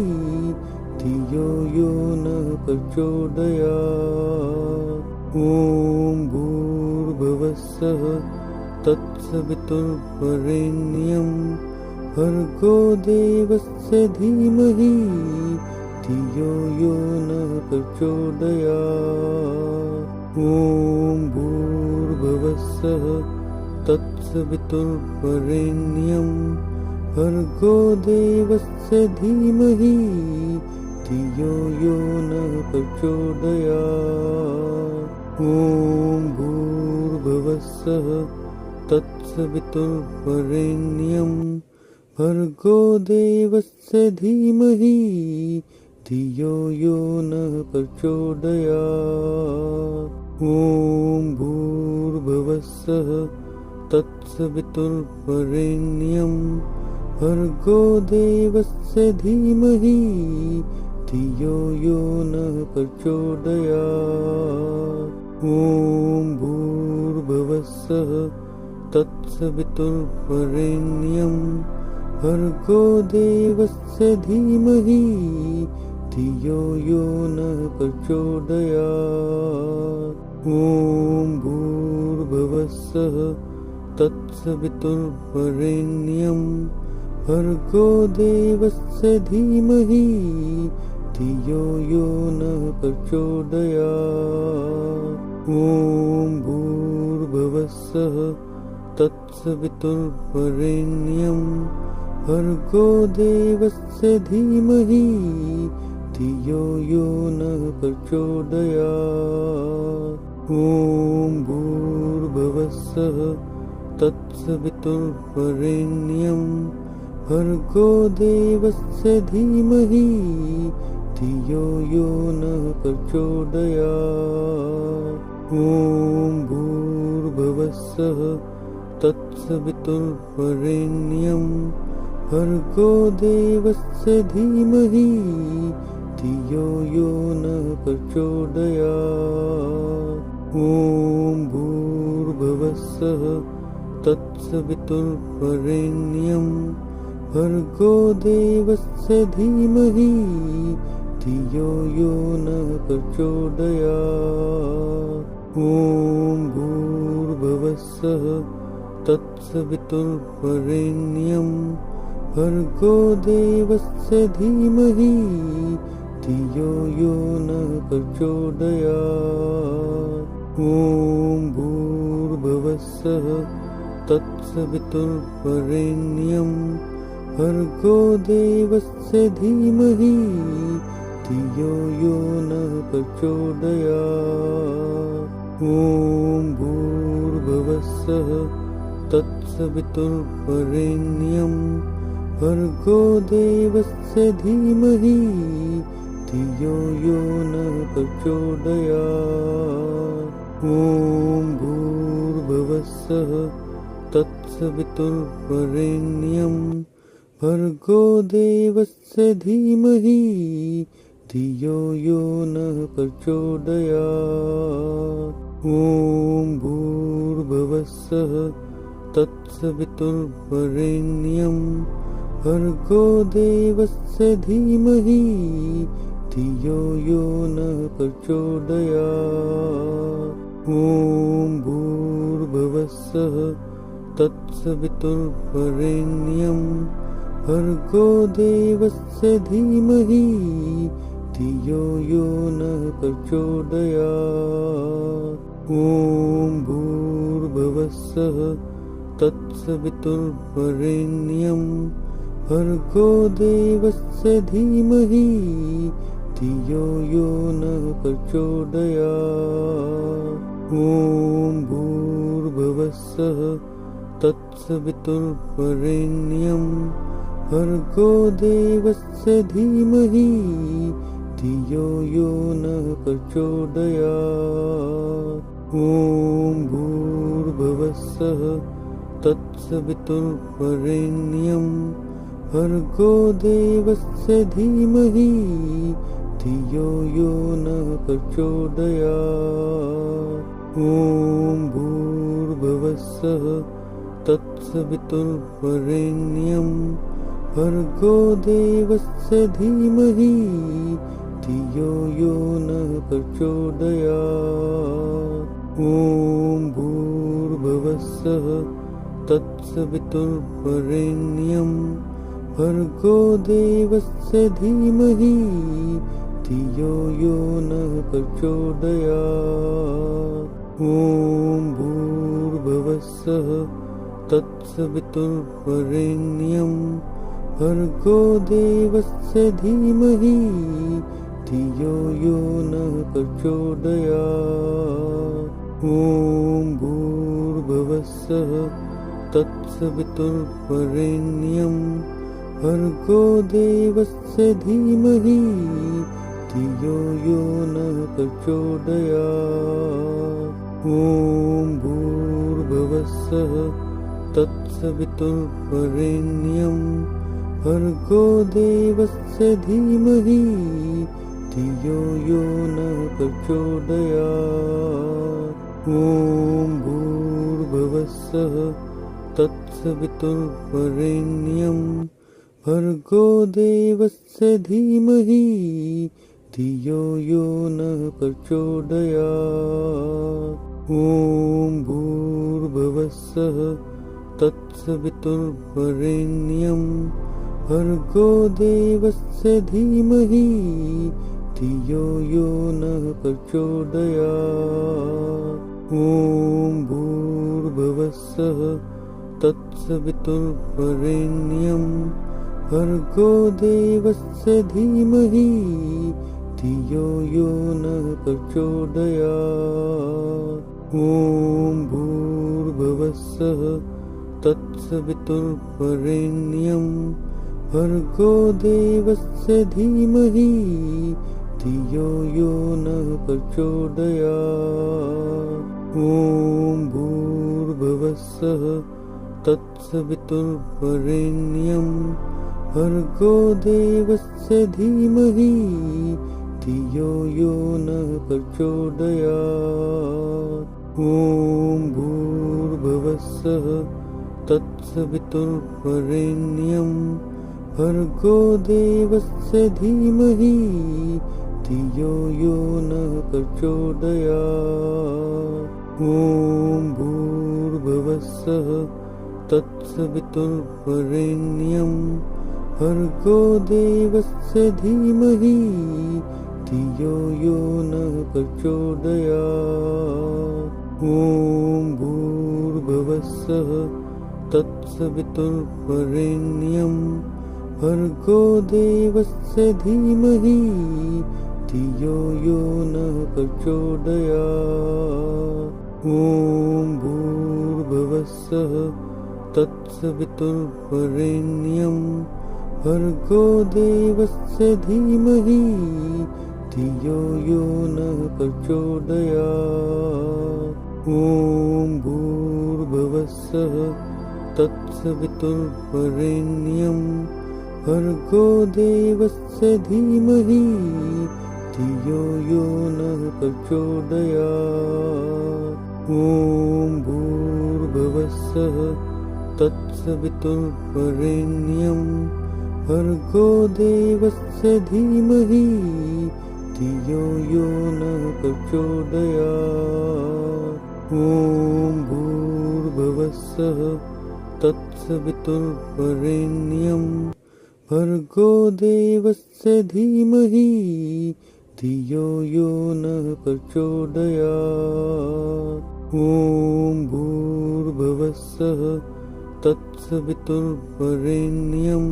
धियो यो नः प्रचोदयात्। ॐ भूर्भुवस्सुः तत्सवितुर्वरेण्यं भर्गो देवस्य धीमहि धियो यो नः प्रचोदयात्। ॐ भूर्भुवस्सुः तत्सवितुर्वरेण्यं भर्गो देवस्य धीमहि धियो यो नः प्रचोदयात्। ॐ भूर्भुवस्सुः तत्सवितुर्वरेण्यं भर्गो देवस्य धीमहि धियो यो नः प्रचोदयात्। ॐ भूर्भुवस्सुः तत्सवितुर्वरेण्यं भर्गो देवस्य धीमहि धियो यो नः प्रचोदयात्। ॐ भूर्भुवस्सुः तत्सवितुर्वरेण्यं भर्गो देवस्य धीमहि धियो यो नः प्रचोदयात्। ॐ भूर्भुवस्सुः तत्सवितुर्वरेण्यं भर्गो देवस्य धीमहि धियो यो नः प्रचोदयात्। ॐ भूर्भुवस्सुः तत्सवितुर्वरेण्यं भर्गो देवस्य धीमहि धियो यो नः प्रचोदयात्। ॐ भूर्भुवस्सुः तत्सवितुर्वरेण्यं भर्गो देवस्य धीमहि धियो यो नः प्रचोदयात्। ॐ भूर्भुवस्सुः तत्सवितुर्वरेण्यं भर्गो देवस्य धीमहि धियो यो नः प्रचोदयात्। ॐ भूर्भुवस्सुः तत्सवितुर्वरेण्यं भर्गो देवस्य धीमहि धियो यो नः प्रचोदयात्। ॐ भूर्भुवस्सुः तत्सवितुर्वरेण्यं भर्गो देवस्य धीमहि धियो यो नः प्रचोदयात्। ॐ भूर्भुवस्सुः तत्सवितुर्वरेण्यं भर्गो देवस्य धीमहि धियो यो नः प्रचोदयात्। ॐ भूर्भुवस्सुः तत्सवितुर्वरेण्यं भर्गो देवस्य धीमहि धियो यो नः प्रचोदयात्। ॐ भूर्भुवस्सुः तत्सवितुर्वरेण्यं भर्गो देवस्य धीमहि धियो यो नः प्रचोदयात्। ॐ भूर्भुवस्सुः तत्सवितुर्वरेण्यं भर्गो देवस्य धीमहि धियो यो नः प्रचोदयात्। ॐ भूर्भुवस्सुः तत्सवितुर्वरेण्यं भर्गो देवस्य धीमहि धियो यो नः प्रचोदयात्। ॐ भूर्भुवस्सुः तत्सवितुर्वरेण्यं भर्गो देवस्य धीमहि धियो यो नः प्रचोदयात्। ॐ भूर्भुवस्सुः तत्सवितुर्वरेण्यं भर्गो देवस्य धीमहि धियो यो नः प्रचोदयात्। ॐ भूर्भुवस्सुः तत्सवितुर्वरेण्यं भर्गो देवस्य धीमहि धियो यो नः प्रचोदयात्। ॐ भूर्भुवस्सुः तत्सवितुर्वरेण्यं भर्गो देवस्य धीमहि धियो यो नः प्रचोदयात्। ॐ भूर्भुवस्सुः तत्सवितुर्वरेण्यं भर्गो देवस्य धीमहि धियो यो नः प्रचोदयात्। ॐ भूर्भुवस्सुः तत्सवितुर्वरेण्यं भर्गो देवस्य धीमहि धियो यो नः प्रचोदयात्। ॐ भूर्भुवस्सुः तत्सवितुर्वरेण्यं भर्गो देवस्य धीमहि धियो यो नः प्रचोदयात्। ॐ भूर्भुवस्सुः तत्सवितुर्वरेण्यं भर्गो देवस्य धीमहि धियो यो नः प्रचोदयात्। ॐ भूर्भुवस्सुः तत्सवितुर्वरेण्यं भर्गो देवस्य धीमहि धियो यो नः प्रचोदयात्। ॐ भूर्भुवस्सुः तत्सवितुर्वरेण्यं भर्गो देवस्य धीमहि धियो यो नः प्रचोदयात्। ॐ भूर्भुवस्सुः तत्सवितुर्वरेण्यं भर्गो देवस्य धीमहि धियो यो नः प्रचोदयात्। ॐ भूर्भुवस्सुः तत्सवितुर्वरेण्यं भर्गो देवस्य धीमहि धियो यो नः प्रचोदयात्। ॐ भूर्भुवस्सुः तत्सवितुर्वरेण्यं भर्गो देवस्य धीमहि धियो यो नः प्रचोदयात्। ॐ भूर्भुवस्सुः तत्सवितुर्वरेण्यं भर्गो देवस्य धीमहि धियो यो नः प्रचोदयात्। ॐ भूर्भुवस्सुः तत्सवितुर्वरेण्यं भर्गो देवस्य धीमहि धियो यो नः प्रचोदयात्। ॐ भूर्भुवस्सुः तत्सवितुर्वरेण्यं भर्गो देवस्य धीमहि धियो यो नः प्रचोदयात्। ॐ भूर्भुवस्सुः तत्सवितुर्वरेण्यं भर्गो देवस्य धीमहि धियो यो नः प्रचोदयात्। ॐ भूर्भुवस्सुः तत्सवितुर्वरेण्यं भर्गो देवस्य धीमहि धियो यो नः प्रचोदयात्। ॐ भूर्भुवस्सुः तत्सवितुर्वरेण्यं भर्गो देवस्य धीमहि धियो यो नः प्रचोदयात्। ॐ भूर्भुवस्सुः तत्सवितुर्वरेण्यं भर्गो देवस्य धीमहि धियो यो नः प्रचोदयात्। ॐ भूर्भुवस्सुः तत्सवितुर्वरेण्यं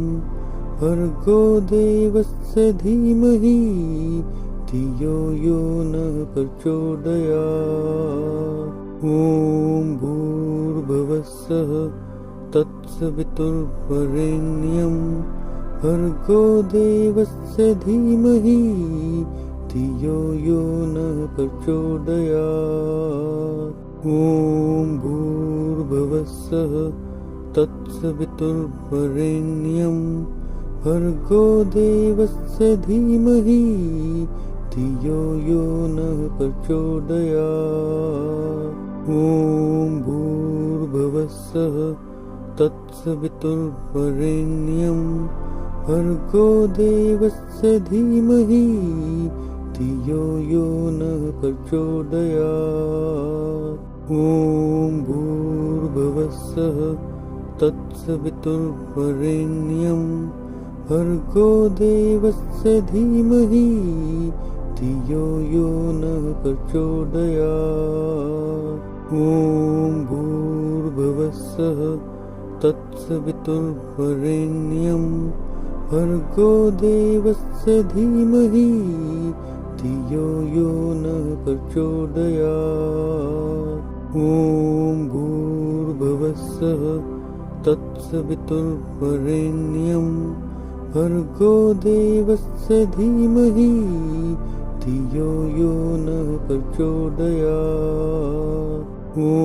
भर्गो देवस्य धीमहि धियो यो नः प्रचोदयात्। ॐ भूर्भुवस्सुः तत्सवितुर्वरेण्यं भर्गो देवस्य धीमहि धियो यो नः प्रचोदयात्। ॐ भूर्भुवस्सुः तत्सवितुर्वरेण्यं भर्गो देवस्य धीमहि धियो यो नः प्रचोदयात्। ॐ भूर्भुवस्सुः तत्सवितुर्वरेण्यं भर्गो देवस्य धीमहि धियो यो नः प्रचोदयात्। ॐ भूर्भुवस्सुः तत्सवितुर्वरेण्यं भर्गो देवस्य धीमहि धियो यो नः प्रचोदयात्। ॐ भूर्भुवस्सुः तत्सवितुर्वरेण्यं भर्गो देवस्य धीमहि धियो यो नः प्रचोदयात्। ॐ भूर्भुवस्सुः तत्सवितुर्वरेण्यं भर्गो देवस्य धीमहि धियो यो नः प्रचोदयात्। ॐ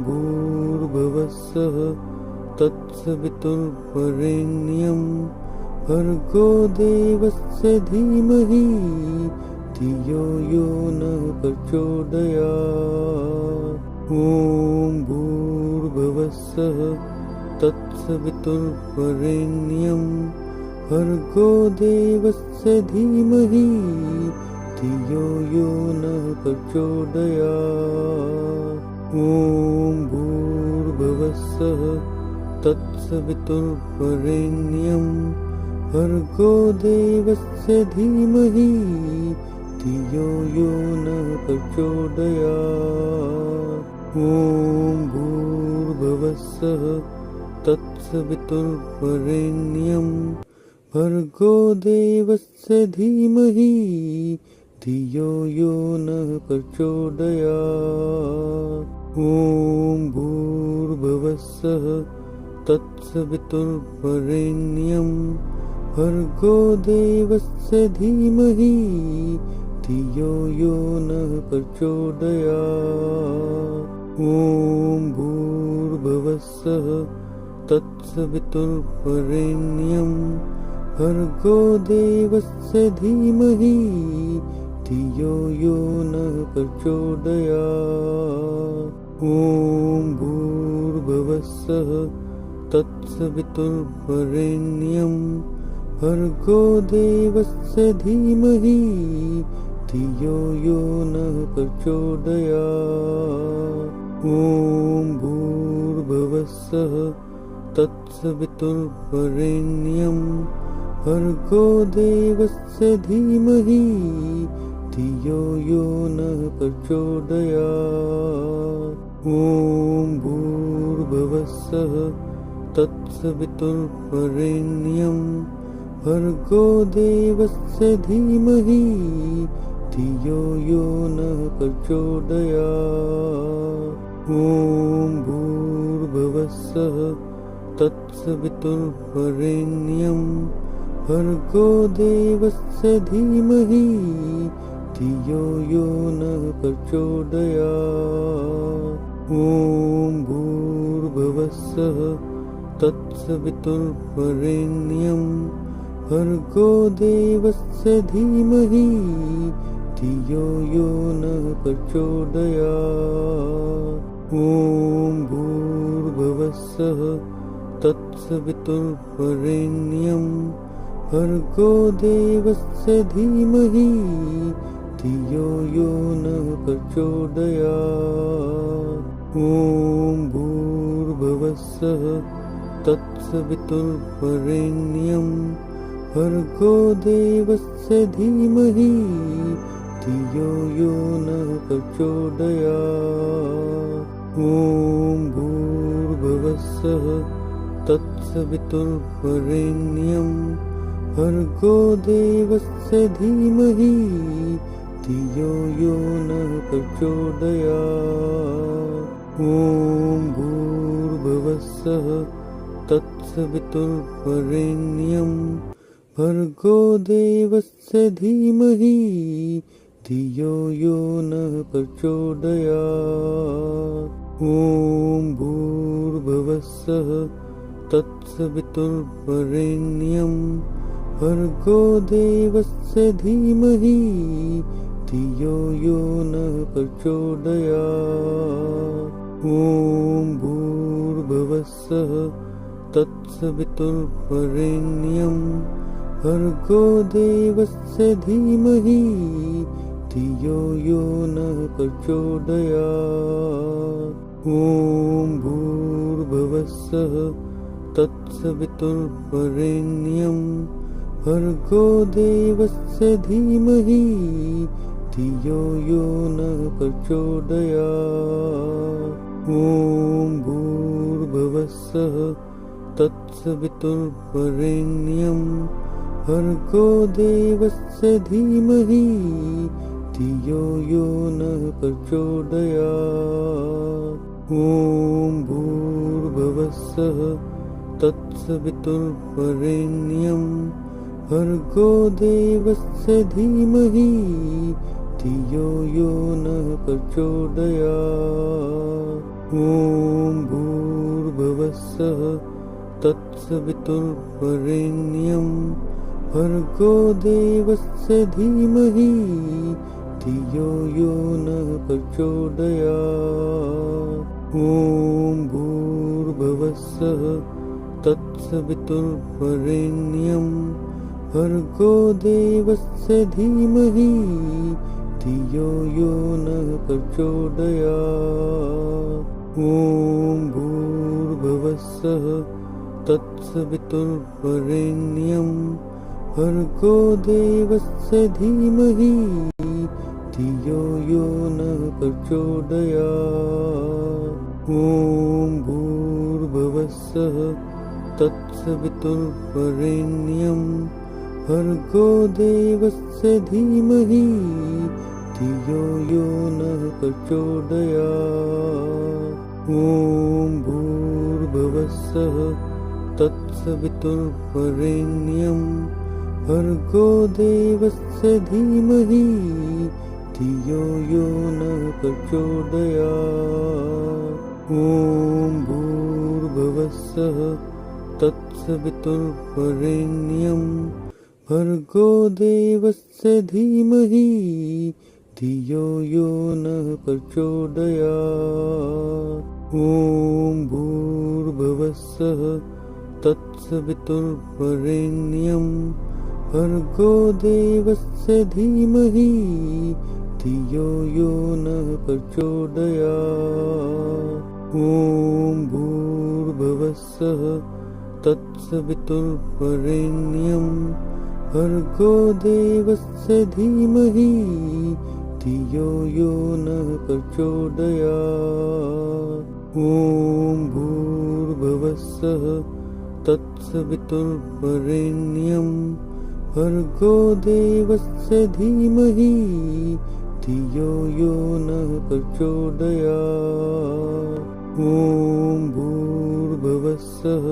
भूर्भुवस्सुः तत्सवितुर्वरेण्यं भर्गो देवस्य धीमहि धियो यो नः प्रचोदयात्। ॐ भूर्भुवस्सुः तत्सवितुर्वरेण्यं भर्गो देवस्य धीमहि धियो यो नः प्रचोदयात्। ॐ भूर्भुवस्सुः तत्सवितुर्वरेण्यं भर्गो देवस्य धीमहि धियो यो नः प्रचोदयात्। ॐ भूर्भुवस्सुः तत्सवितुर्वरेण्यं भर्गो देवस्य धीमहि धियो यो नः प्रचोदयात्। ॐ भूर्भुवस्सुः तत्सवितुर्वरेण्यं भर्गो देवस्य धीमहि धियो यो नः प्रचोदयात्। ॐ भूर्भुवस्सुः तत्सवितुर्वरेण्यं भर्गो देवस्य धीमहि धियो यो नः प्रचोदयात्। ॐ भूर्भुवस्सुः तत्सवितुर्वरेण्यं भर्गो देवस्य धीमहि धियो यो नः प्रचोदयात्। ॐ भूर्भुवस्सुः तत्सवितुर्वरेण्यं भर्गो देवस्य धीमहि धियो यो नः प्रचोदयात्। ॐ भूर्भुवस्सुः तत्सवितुर्वरेण्यं भर्गो देवस्य धीमहि धियो यो नः प्रचोदयात्। ॐ भूर्भुवस्सुः तत्सवितुर्वरेण्यं भर्गो देवस्य धीमहि धियो यो नः प्रचोदयात्। ॐ भूर्भुवस्सुः तत्सवितुर्वरेण्यं भर्गो देवस्य धीमहि धियो यो नः प्रचोदयात्। ॐ भूर्भुवस्सुः तत्सवितुर्वरेण्यं भर्गो देवस्य धीमहि धियो यो नः प्रचोदयात्। ॐ भूर्भुवस्सुः तत्सवितुर्वरेण्यं भर्गो देवस्य धीमहि धियो यो नः प्रचोदयात्। ॐ भूर्भुवस्सुः तत्सवितुर्वरेण्यं भर्गो देवस्य धीमहि धियो यो नः प्रचोदयात्। ॐ भूर्भुवस्सुः तत्सवितुर्वरेण्यं भर्गो देवस्य धीमहि धियो यो नः प्रचोदयात्। ॐ भूर्भुवस्सुः तत्सवितुर्वरेण्यं भर्गो देवस्य धीमहि धियो यो नः प्रचोदयात्। ॐ भूर्भुवस्सुः तत्सवितुर्वरेण्यं भर्गो देवस्य धीमहि धियो यो नः प्रचोदयात्। ॐ भूर्भुवस्सुः तत्सवितुर्वरेण्यं भर्गो देवस्य धीमहि धियो यो नः प्रचोदयात्। ॐ भूर्भुवस्सुः तत्सवितुर्वरेण्यं भर्गो देवस्य धीमहि धियो यो नः प्रचोदयात्। ॐ भूर्भुवस्सुः तत्सवितुर्वरेण्यं भर्गो देवस्य धीमहि धियो यो नः प्रचोदयात्। ॐ भूर्भुवस्सुः तत्सवितुर्वरेण्यं भर्गो देवस्य धीमहि धियो यो नः प्रचोदयात्। ॐ भूर्भुवस्सुः तत्सवितुर्वरेण्यं भर्गो देवस्य धीमहि धियो यो नः प्रचोदयात्। ॐ भूर्भुवस्सुः तत्सवितुर्वरेण्यं भर्गो देवस्य धीमहि धियो यो नः प्रचोदयात्। ॐ भूर्भुवस्सुः तत्सवितुर्वरेण्यं भर्गो देवस्य धीमहि धियो यो नः प्रचोदयात्। ॐ भूर्भुवस्सुः तत्सवितुर्वरेण्यं भर्गो देवस्य धीमहि धियो यो नः प्रचोदयात्। ॐ भूर्भुवस्सुः तत्सवितुर्वरेण्यं भर्गो देवस्य धीमहि धियो यो नः प्रचोदयात्। ॐ भूर्भुवस्सुः तत्सवितुर्वरेण्यं भर्गो देवस्य धीमहि धियो यो नः प्रचोदयात्। ॐ भूर्भुवस्सुः तत्सवितुर्वरेण्यं भर्गो देवस्य धीमहि धियो यो नः प्रचोदयात्। ॐ भूर्भुवस्सुः तत्सवितुर्वरेण्यं भर्गो देवस्य धीमहि धियो यो नः प्रचोदयात्। ॐ भूर्भुवस्सुः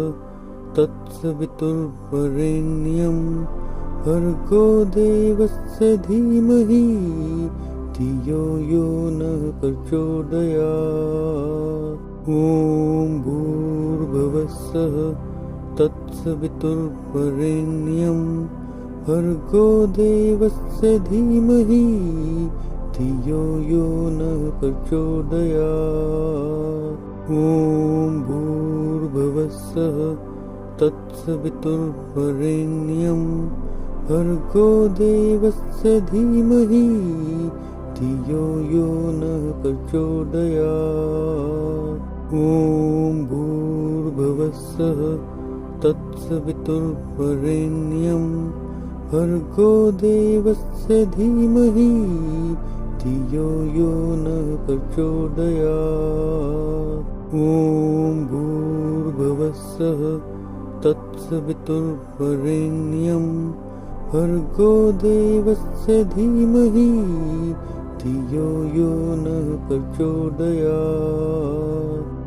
तत्सवितुर्वरेण्यं भर्गो देवस्य धीमहि धियो यो नः प्रचोदयात्। ॐ भूर्भुवस्सुः तत्सवितुर्वरेण्यं भर्गो देवस्य धीमहि धियो यो नः प्रचोदयात्। ॐ भूर्भुवस्सुः तत्सवितुर्वरेण्यं भर्गो देवस्य धीमहि धियो यो नः प्रचोदयात्। ॐ भूर्भुवस्सुः तत्सवितुर्वरेण्यं भर्गो देवस्य धीमहि धियो यो नः प्रचोदयात्। ॐ भूर्भुवस्सुः तत्सवितुर्वरेण्यं भर्गो देवस्य धीमहि धियो यो नः प्रचोदयात्।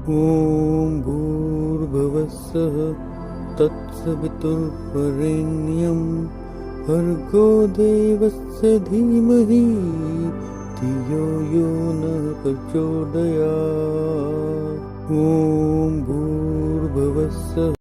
ॐ भूर्भुवस्सुः तत्सवितुर्वरेण्यं भर्गो देवस्य धीमहि धियो यो नः प्रचोदयात्। ॐ भूर्भुवस्सुः